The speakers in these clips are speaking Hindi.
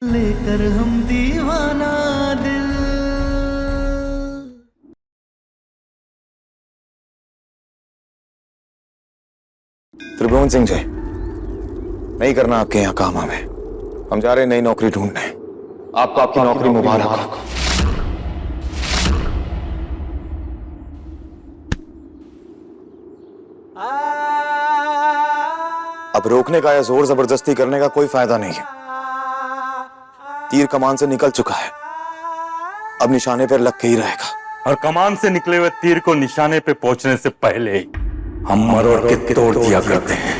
लेकर हम दीवाना दिल। त्रिभुवन सिंह जी, नहीं करना आपके यहाँ काम हमें। हम जा रहे हैं नई नौकरी ढूंढने। आपको आपकी नौकरी मुबारक हो। अब रोकने का या जोर जबरदस्ती करने का कोई फायदा नहीं है। तीर कमान से निकल चुका है, अब निशाने पर लग के ही रहेगा। और कमान से निकले हुए तीर को निशाने पे पहुंचने से पहले हम मरोड़ के तोड़ दिया करते हैं।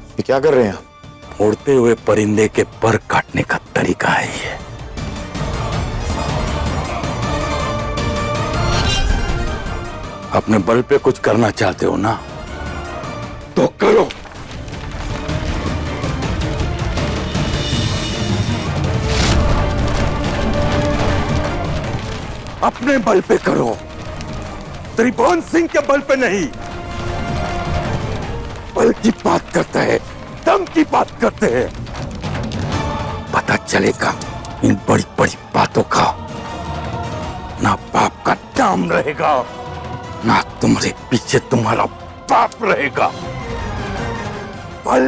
ये क्या कर रहे हैं आप? उड़ते हुए परिंदे के पर काटने का तरीका है ये। अपने बल पे कुछ करना चाहते हो ना, तो करो। अपने बल पे करो, त्रिभुवन सिंह के बल पे नहीं। बल की बात करता है, दम की बात करते हैं। पता चलेगा इन बड़ी बड़ी बातों का। ना बाप का नाम रहेगा, ना तुम्हारे पीछे तुम्हारा बाप रहेगा। बल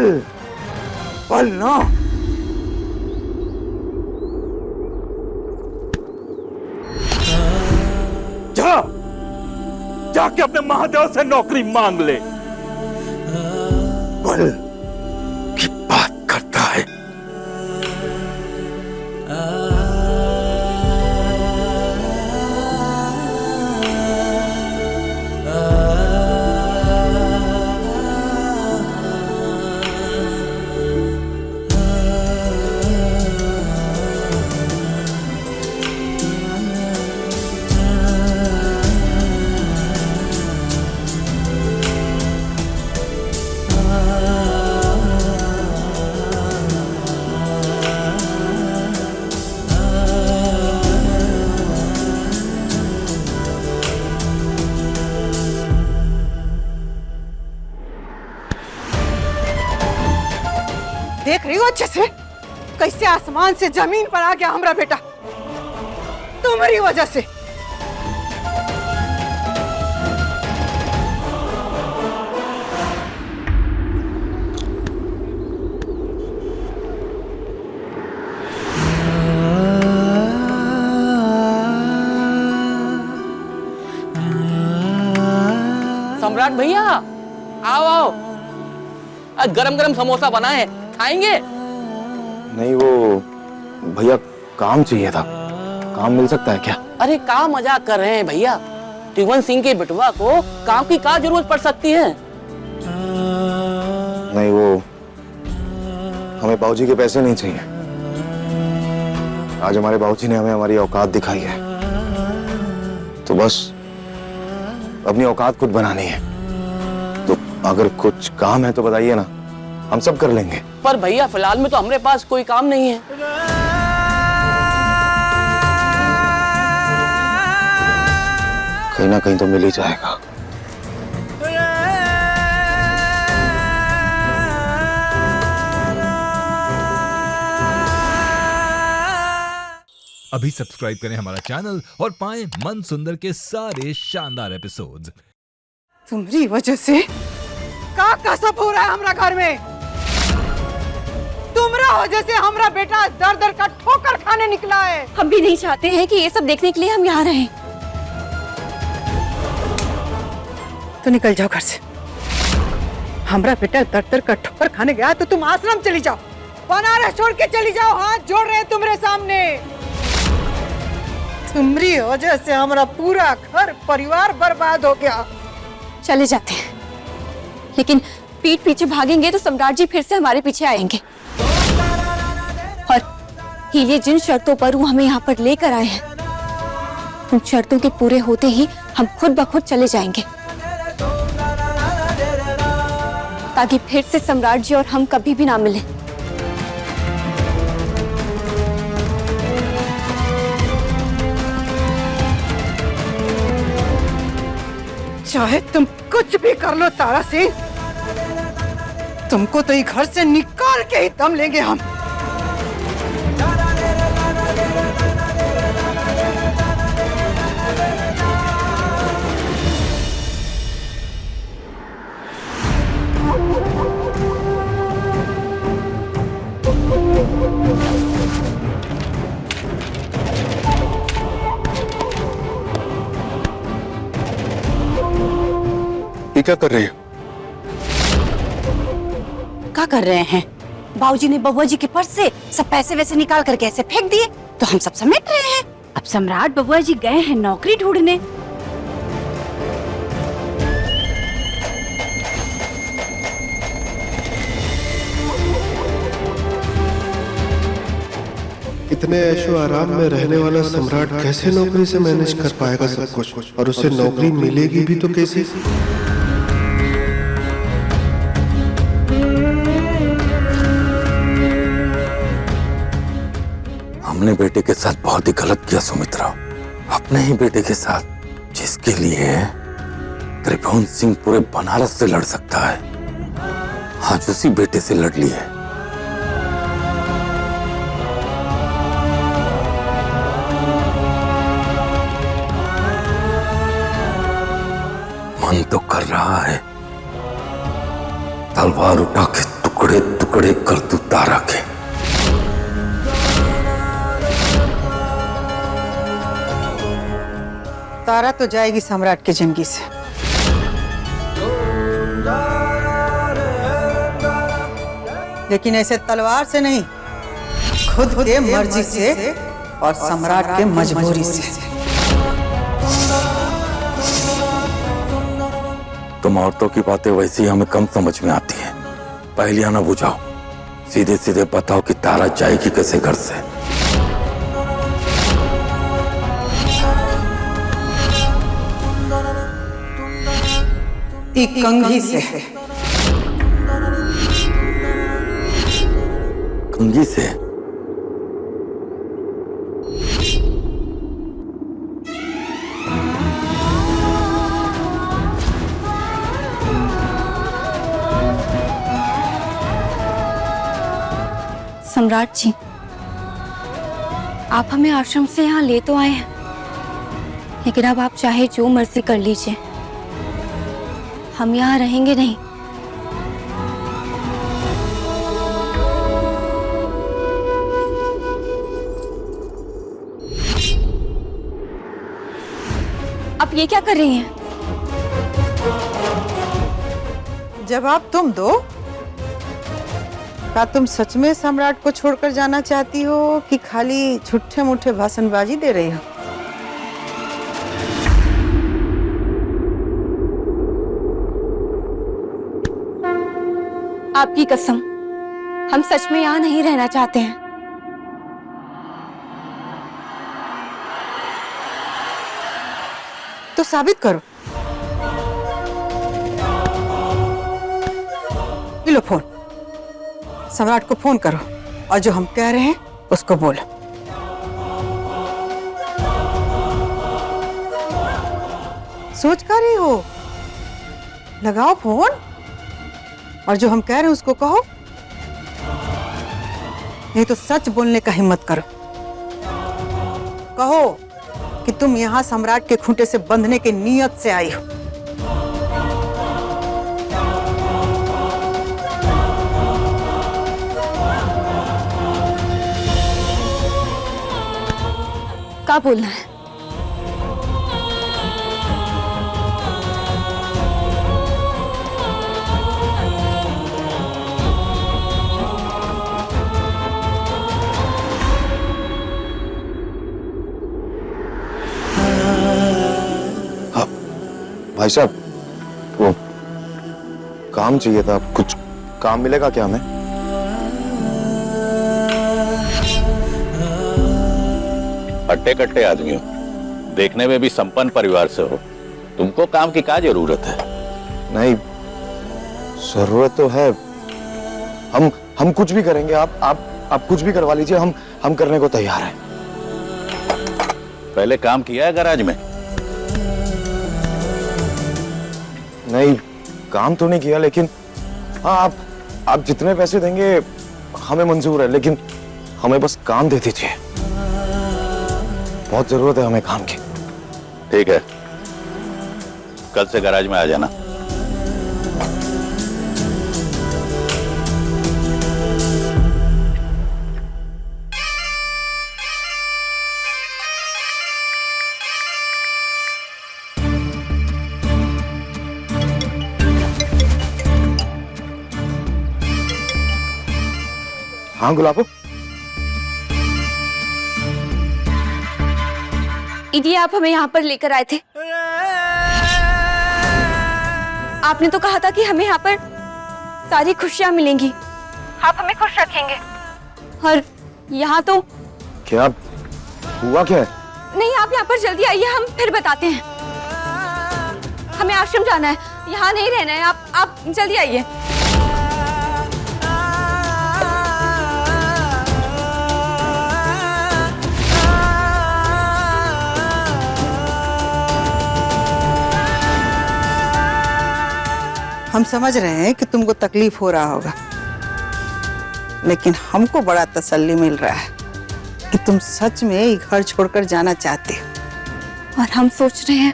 बल ना। जा जाके अपने महादेव से नौकरी मांग ले। बल की बात करता है। देख रही हो अच्छे से कैसे आसमान से जमीन पर आ गया हमारा बेटा, तुम्हारी वजह से। सम्राट भैया आओ आओ, गरम गरम समोसा बनाए हैं, खाएंगे? नहीं, वो भैया काम चाहिए था। काम मिल सकता है क्या? अरे क्या मजाक कर रहे हैं भैया, त्रिभुवन सिंह के बिटवा को काम की क्या जरूरत पड़ सकती है? नहीं, वो हमें बाबूजी के पैसे नहीं चाहिए। आज हमारे बाबूजी ने हमें हमारी औकात दिखाई है, तो बस अपनी औकात खुद बनानी है। तो अगर कुछ काम है तो बताइए ना, हम सब कर लेंगे। पर भैया फिलहाल में तो हमारे पास कोई काम नहीं है। कहीं ना कहीं तो मिल ही जाएगा। अभी सब्सक्राइब करें हमारा चैनल और पाएं मन सुंदर के सारे शानदार एपिसोड्स। तुम्हारी वजह से का सब हो रहा है हमारा घर में। तुम्हारा वजह से हमारा बेटा दर दर का ठोकर खाने निकला है। हम भी नहीं चाहते हैं कि ये सब देखने के लिए हम यहाँ रहें। तो निकल जाओ घर से। हमारा बेटा दर दर का ठोकर खाने गया तो तुम आश्रम चली जाओ, बनारस छोड़ के चली जाओ। हाथ जोड़ रहे हैं तुम्हारे सामने। तुम्हारी वजह से हमारा पूरा घर परिवार बर्बाद हो गया। चले जाते हैं, लेकिन पीठ पीछे भागेंगे तो सम्राट जी फिर से हमारे पीछे आएंगे। और ये जिन शर्तों पर वो हमें यहाँ पर लेकर आए हैं, उन शर्तों के पूरे होते ही हम खुद ब खुद चले जाएंगे, ताकि फिर से सम्राट जी और हम कभी भी ना मिलें। चाहे तुम कुछ भी कर लो तारा सिंह, तुमको तो ये घर से निकाल के ही दम लेंगे हम। ये क्या कर रही हो? क्या कर रहे हैं? बाबूजी ने बबुआ जी के पर्स से सब पैसे वैसे निकाल कर कैसे फेंक दिए, तो हम सब समेट रहे हैं। अब सम्राट बबुआ जी गए हैं नौकरी ढूंढने। इतने ऐशो आराम में रहने वाला सम्राट कैसे नौकरी से मैनेज कर पाएगा सब कुछ, और उसे नौकरी मिलेगी भी तो कैसे? हमने बेटे के साथ बहुत ही गलत किया सुमित्रा। अपने ही बेटे के साथ, जिसके लिए त्रिभुवन सिंह पूरे बनारस से लड़ सकता है, आज उसी बेटे से लड़ ली है। मन तो कर रहा है तलवार उठा के टुकड़े टुकड़े कर दूं तारा के। तारा तो जाएगी सम्राट की जिंदगी से, लेकिन ऐसे तलवार से नहीं, खुद के मर्जी से और सम्राट के मजबूरी से। तुम औरतों की बातें वैसे ही हमें कम समझ में आती हैं। पहलियां ना बुझाओ, सीधे सीधे बताओ कि तारा जाएगी कैसे घर से। एक कंघी से। कंघी से? सम्राट जी, आप हमें आश्रम से यहाँ ले तो आए हैं, लेकिन अब आप चाहे जो मर्जी कर लीजिए, हम यहाँ रहेंगे नहीं। आप ये क्या कर रही हैं? जवाब तुम दो। क्या तुम सच में सम्राट को छोड़कर जाना चाहती हो कि खाली झूठे मूठे भाषणबाजी दे रही हो? आपकी कसम, हम सच में यहाँ नहीं रहना चाहते हैं। तो साबित करो। ये लो फोन, सम्राट को फोन करो और जो हम कह रहे हैं उसको बोलो। सोच कर रही हो? लगाओ फोन और जो हम कह रहे हैं उसको कहो, नहीं तो सच बोलने का हिम्मत करो। कहो कि तुम यहां सम्राट के खूंटे से बंधने की नीयत से आई हो। क्या बोलना है? भाई साहब, वो काम चाहिए था, कुछ काम मिलेगा क्या हमें? हट्टे कट्टे आदमी हो, देखने में भी संपन्न परिवार से हो, तुमको काम की क्या जरूरत है? नहीं, जरूरत तो है। हम कुछ भी करेंगे, आप कुछ भी करवा लीजिए, हम करने को तैयार हैं। पहले काम किया है गैराज में? नहीं, काम तो नहीं किया, लेकिन हाँ आप जितने पैसे देंगे हमें मंजूर है, लेकिन हमें बस काम दे दीजिए। बहुत जरूरत है हमें काम की। ठीक है, कल से गैराज में आ जाना। हाँ गुलाबो, इडिया आप हमें यहाँ पर लेकर आए थे। आपने तो कहा था कि हमें यहाँ पर सारी खुशियाँ मिलेंगी, आप हमें खुश रखेंगे, और यहाँ तो क्या हुआ क्या है? नहीं, आप यहाँ पर जल्दी आइए, हम फिर बताते हैं। हमें आश्रम जाना है, यहाँ नहीं रहना है। आप जल्दी आइए। हम समझ रहे हैं कि तुमको तकलीफ हो रहा होगा, लेकिन हमको बड़ा तसल्ली मिल रहा है कि तुम सच में ये घर छोड़कर जाना चाहते हो। और हम सोच रहे हैं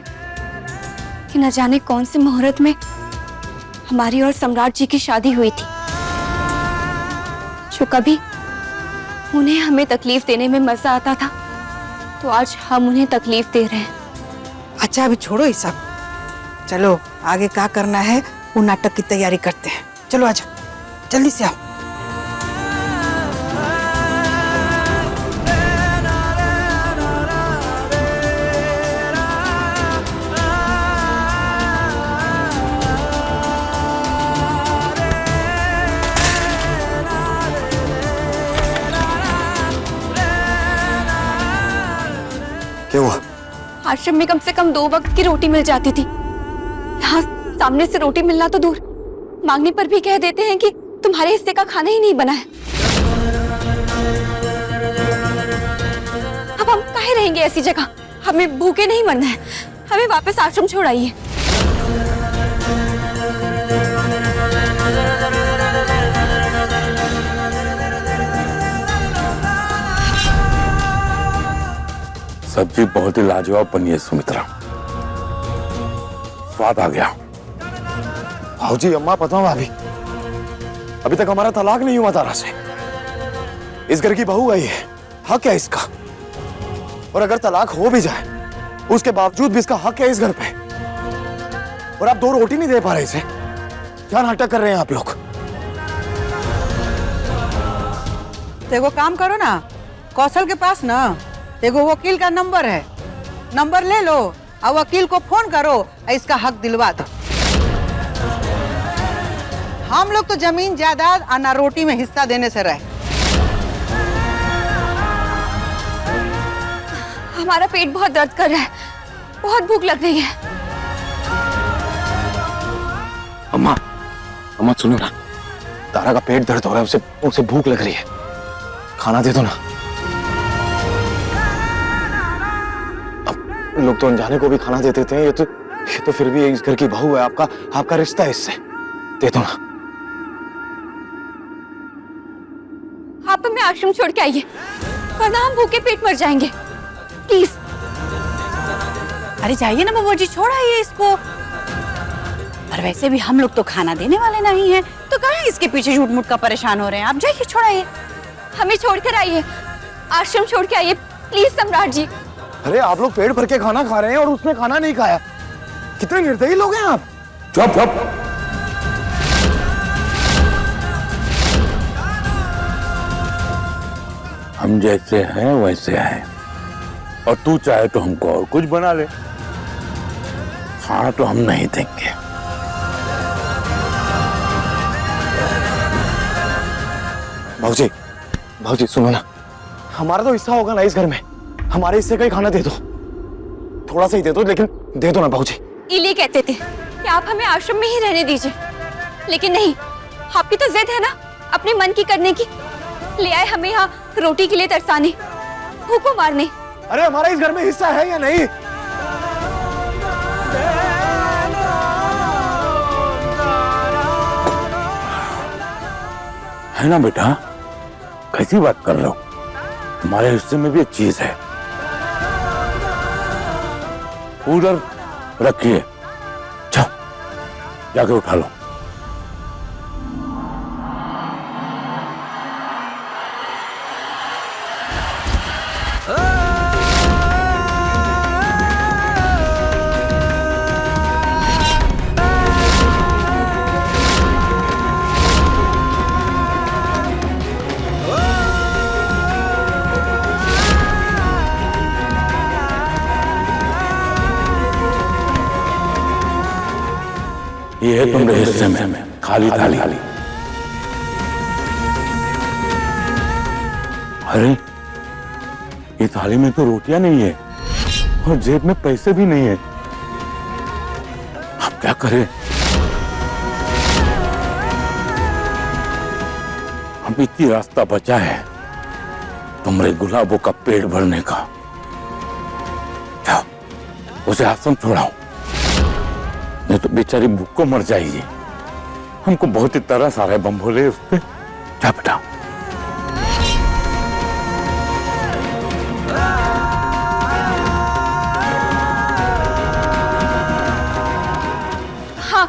कि न जाने कौन से मुहूर्त में हमारी और सम्राट जी की शादी हुई थी, जो कभी उन्हें हमें तकलीफ देने में मजा आता था, तो आज हम उन्हें तकलीफ दे रहे हैं। अच्छा अभी छोड़ो ये सब, चलो आगे क्या करना है वो नाटक की तैयारी करते हैं। चलो आ जाओ, जल्दी से आओ। क्या हुआ? आश्रम में कम से कम 2 वक्त की रोटी मिल जाती थी, यहाँ सामने से रोटी मिलना तो दूर, मांगने पर भी कह देते हैं कि तुम्हारे हिस्से का खाना ही नहीं बना है। अब हम काहे रहेंगे ऐसी जगह? हमें भूखे नहीं मरना है, हमें वापस आश्रम छोड़ाइए। सब्जी बहुत ही लाजवाब बनी है सुमित्रा, स्वाद आ गया। भाऊजी, अम्मा, पता है भाभी, अभी तक हमारा तलाक नहीं हुआ तारा से। इस घर की बहू है ये, हक है इसका। और अगर तलाक हो भी जाए उसके बावजूद भी इसका हक है इस घर पे। और आप 2 रोटी नहीं दे पा रहे इसे। क्या नाटक कर रहे हैं आप लोग? देखो काम करो ना, कौशल के पास ना देखो वकील का नंबर है, नंबर ले लो और वकील को फोन करो और इसका हक दिलवा दो। हम लोग तो जमीन जायदाद और ना रोटी में हिस्सा देने से रहे। हमारा पेट बहुत दर्द कर रहा है, बहुत भूख लग रही है। अम्मा, अम्मा सुनो ना, तारा का पेट दर्द हो रहा है, उसे भूख लग रही है, खाना दे दो ना। अब लोग तो अनजाने को भी खाना दे देते हैं, ये तो फिर भी इस घर की बहू है, आपका रिश्ता है इससे, दे दो ना। आप हमें आश्रम छोड़ के आइए, वरना हम भूखे पेट मर जाएंगे, प्लीज। अरे जाइए ना बबुआ जी, छोड़ आइए इसको। पर वैसे भी हम लोग तो खाना देने वाले नहीं हैं, तो कहाँ इसके पीछे झूठ मूठ का परेशान हो रहे हैं। आप जाइए, छोड़ आइए। हमें छोड़कर आइए, आश्रम छोड़ के आइए प्लीज सम्राट जी। अरे आप लोग पेट भर के खाना खा रहे हैं और उसने खाना नहीं खाया, कितने निर्दयी लोग हैं आप। चुप चुप। हम जैसे हैं वैसे हैं, और तू चाहे तो हमको और कुछ बना ले, खाना तो हम नहीं देंगे। भाऊजी, भाऊजी सुनो ना, हमारा तो हिस्सा होगा ना इस घर में, हमारे हिस्से का ही खाना दे दो, थोड़ा सा ही दे दो, लेकिन दे दो ना भाऊजी। इली कहते थे कि आप हमें आश्रम में ही रहने दीजिए, लेकिन नहीं, आपकी तो जिद है ना अपने मन की करने की। ले आए हमें यहाँ रोटी के लिए तरसाने, भूखों मारने। अरे हमारा इस घर में हिस्सा है या नहीं? है ना बेटा? कैसी बात कर रहे हो? तुम्हारे हिस्से में भी एक चीज है। उधर रखिए, जाओ जाके उठा लो। ये है तुम्हारे हिस्से में खाली थाली। अरे ये थाली में तो रोटियां नहीं है और जेब में पैसे भी नहीं है। अब क्या करें? अब इतनी रास्ता बचा है तुम्हारे गुलाबों का पेट भरने का। जाओ उसे आश्रम छोड़ाओ, नहीं तो बेचारी भूख को मर जाएगी। हमको बहुत ही तरस आ रहा है बम्भोले उस पे। क्या बेटा? हाँ,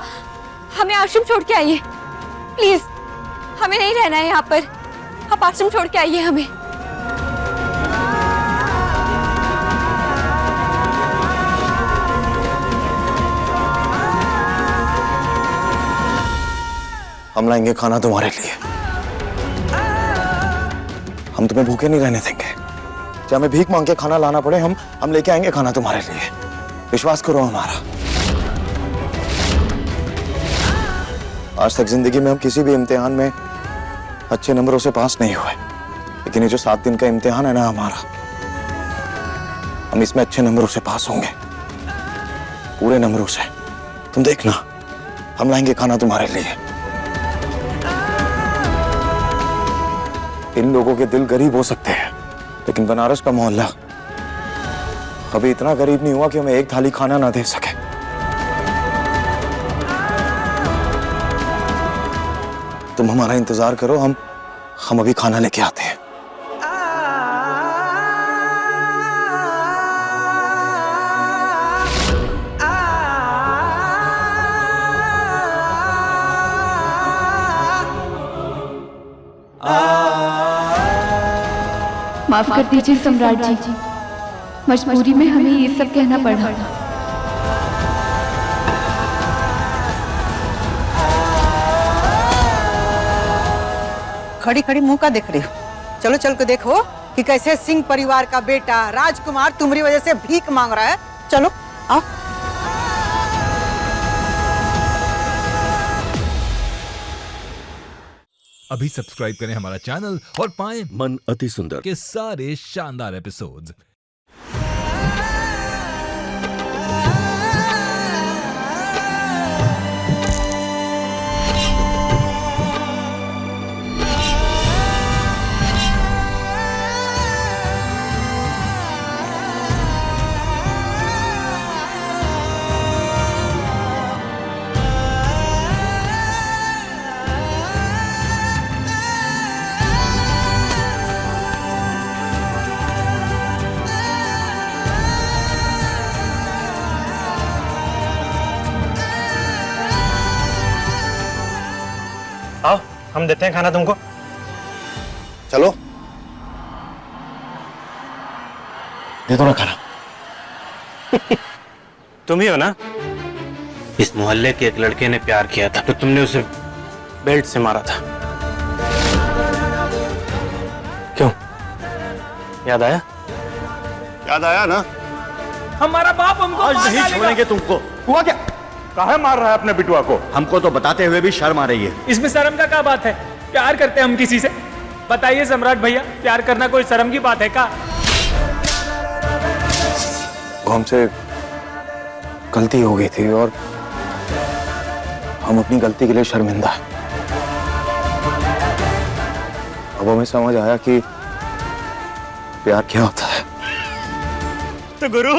हमें आश्रम छोड़ के आइए प्लीज। हमें नहीं रहना है यहाँ पर, आप आश्रम छोड़ के आइए हमें। हम लाएंगे खाना तुम्हारे लिए। हम तुम्हें भूखे नहीं रहने देंगे। चाहे हमें भीख मांग के खाना लाना पड़े, हम लेके आएंगे खाना तुम्हारे लिए। विश्वास करो हमारा। आज तक जिंदगी में हम किसी भी इम्तिहान में अच्छे नंबरों से पास नहीं हुए, लेकिन ये जो 7 दिन का इम्तिहान है ना हमारा, हम इसमें अच्छे नंबरों से पास होंगे, पूरे नंबरों से। तुम देखना, हम लाएंगे खाना तुम्हारे लिए। इन लोगों के दिल गरीब हो सकते हैं, लेकिन बनारस का मोहल्ला अभी इतना गरीब नहीं हुआ कि हमें एक थाली खाना ना दे सके। तुम हमारा इंतजार करो, हम अभी खाना लेके आते हैं। माफ कर दीजिए सम्राट जी, मजबूरी में हमें ये सब कहना पड़ा। खड़ी खड़ी मुंह का देख रही हो? चलो चल के देखो कि कैसे सिंह परिवार का बेटा राजकुमार तुम्हारी वजह से भीख मांग रहा है। चलो आओ। अभी सब्सक्राइब करें हमारा चैनल और पाएं मन अति सुंदर के सारे शानदार एपिसोड्स। आओ हम देते हैं खाना तुमको। चलो दे दो ना खाना। तुम ही हो ना? इस मोहल्ले के एक लड़के ने प्यार किया था, तो तुमने उसे बेल्ट से मारा था। क्यों? याद आया? याद आया ना? हमारा बाप हमको आज नहीं छोड़ेंगे तुमको। हुआ क्या? काहे मार रहा है अपने बिटुआ को? हमको तो बताते हुए भी शर्म आ रही है। इसमें शर्म का क्या बात है? प्यार करते हम किसी से? बताइए सम्राट भैया, प्यार करना कोई शर्म की बात है क्या? हमसे गलती हो गई थी और हम अपनी गलती के लिए शर्मिंदा हैं। अब हमें समझ आया कि प्यार क्या होता है। तो गुरु,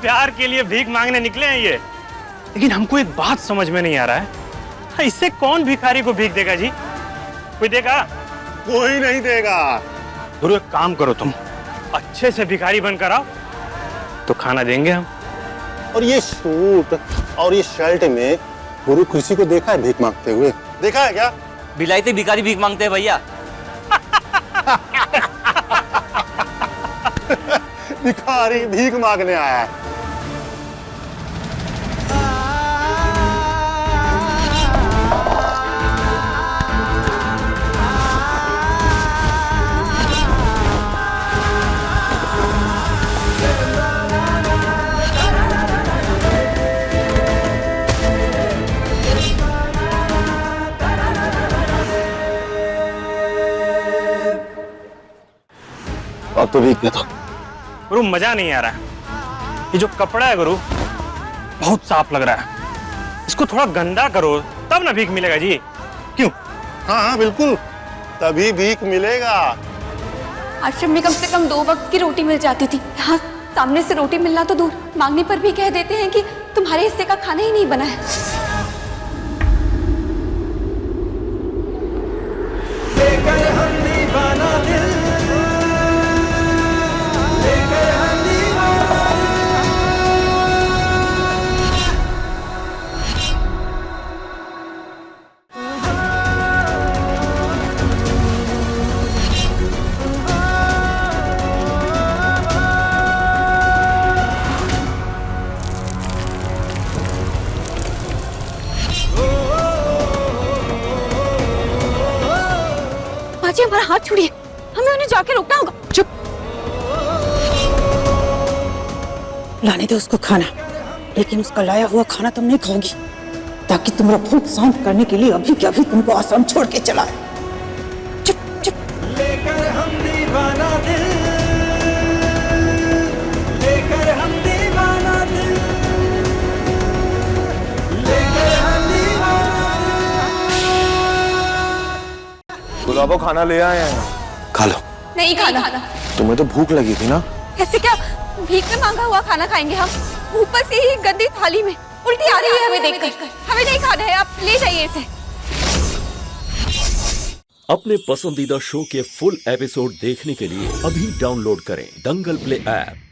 प्यार के लिए भीख मांगने निकले हैं ये, लेकिन हमको एक बात समझ में नहीं आ रहा है, इससे कौन भिखारी को भीख देगा जी? कोई देगा? कोई नहीं देगा। गुरु एक काम करो, तुम अच्छे से भिखारी बनकर आओ तो खाना देंगे हम। और ये सूट और ये शर्ट में गुरु किसी को देखा है भीख मांगते हुए? देखा है क्या? बिलायती भिखारी भीख मांगते हैं भैया। भिखारी भीख मांगने आया है। अब तो भीख देता। गुरु मजा नहीं आ रहा है। ये जो कपड़ा है गुरु बहुत साफ लग रहा है, इसको थोड़ा गंदा करो तब ना भीख मिलेगा जी। क्यों? हाँ हाँ बिल्कुल, तभी भीख मिलेगा। आश्रम में कम से कम 2 वक्त की रोटी मिल जाती थी, यहाँ सामने से रोटी मिलना तो दूर, मांगने पर भी कह देते हैं कि तुम्हारे हिस्से का खाना ही नहीं बना है। लेकर हम दीवाना दिल, लेकर हम दीवाना। बाजी हमारा हाथ छोड़िए, हमें उन्हें जाके रोकना होगा। चुप, लाने दो उसको खाना, लेकिन उसका लाया हुआ खाना तुम नहीं खाओगी, ताकि तुम्हारा भूख शांत करने के लिए अभी के अभी तुमको आश्रम छोड़ के चला है। चुप चुप। लेकर हम दीवाना दिल, लेकर हम दीवाना दिल, लेकर हम दीवाना दिल। गुलाबो खाना ले आए हैं, खा लो। नहीं खाना। तुम्हें तो भूख लगी थी ना? ऐसे क्या भीख में मांगा हुआ खाना खाएंगे हम? ऊपर से ही गंदी थाली में, उल्टी आ रही है हमें देखकर। हमें नहीं खाना है, आप ले जाइए इसे। अपने पसंदीदा शो के फुल एपिसोड देखने के लिए अभी डाउनलोड करें दंगल प्ले ऐप।